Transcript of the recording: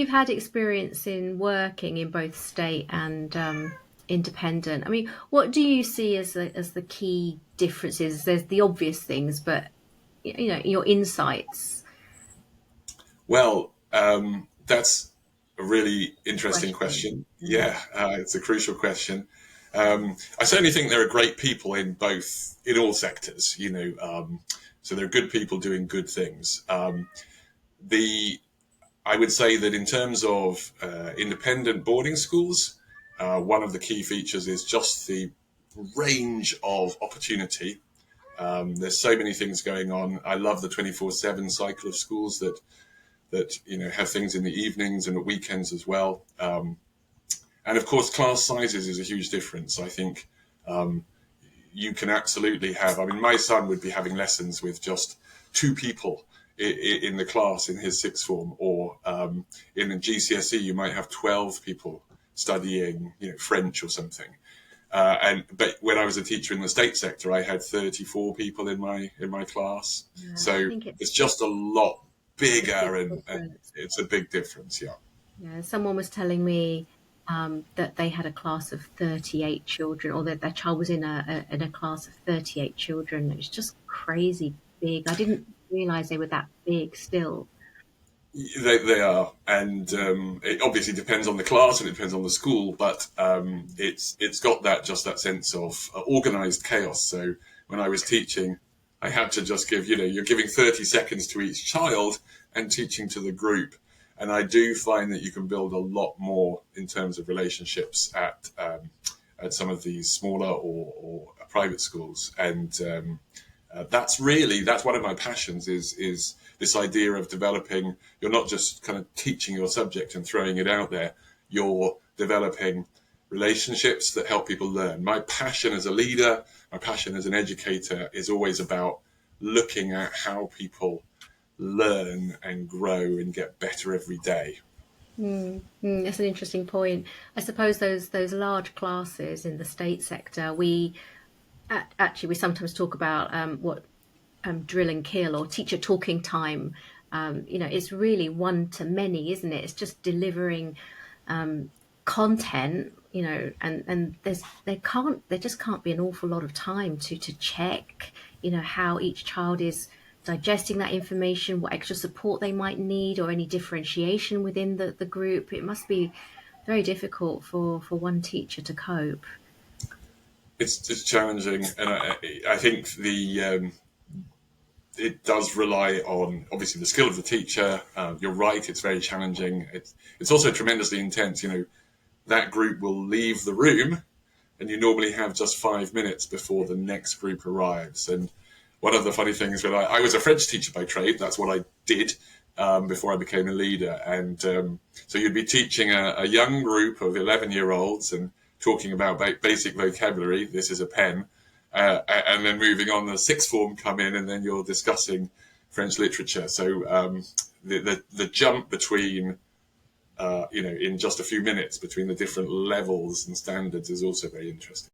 you've had experience in working in both state and independent, I mean, what do you see as the key differences? There's the obvious things, but your insights. Well, that's a really interesting Question. question. Mm. Yeah, it's a crucial question. I certainly think there are great people in all sectors, so there are good people doing good things. The I would say that in terms of independent boarding schools, one of the key features is just the range of opportunity. There's so many things going on. I love the 24/7 cycle of schools that have things in the evenings and at weekends as well. And of course, class sizes is a huge difference. I think you can absolutely have. I mean, my son would be having lessons with just two people in the class in his sixth form, or in a GCSE, you might have 12 people studying, French or something. But when I was a teacher in the state sector, I had 34 people in my class. Yeah, I So think it's just a lot it's a big bigger, and difference. it's a big difference. Yeah. Yeah, someone was telling me that they had a class of 38 children, or that their child was in a class of 38 children. It was just crazy big. I didn't realize they were that big still. They are, and it obviously depends on the class and it depends on the school, but it's got that sense of organized chaos. So when I was teaching, I had to just give, you're giving 30 seconds to each child and teaching to the group. And I do find that you can build a lot more in terms of relationships at some of these smaller or private schools, and that's one of my passions is this idea of developing. You're not just kind of teaching your subject and throwing it out there. You're developing relationships that help people learn. My passion as a leader, my passion as an educator is always about looking at how people learn and grow and get better every day. That's an interesting point. I suppose those large classes in the state sector, actually we sometimes talk about what drill and kill, or teacher talking time. It's really one to many, isn't it? It's just delivering content, and there just can't be an awful lot of time to check, how each child is digesting that information, what extra support they might need, or any differentiation within the group. It must be very difficult for one teacher to cope. It's challenging, and I think it does rely on obviously the skill of the teacher. You're right; it's very challenging. It's also tremendously intense. That group will leave the room, and you normally have just 5 minutes before the next group arrives. And one of the funny things, when I was a French teacher by trade, that's what I did before I became a leader. And so you'd be teaching a young group of 11-year-olds and talking about basic vocabulary. This is a pen. And then moving on, the sixth form come in, and then you're discussing French literature. So the jump between, in just a few minutes between the different levels and standards is also very interesting.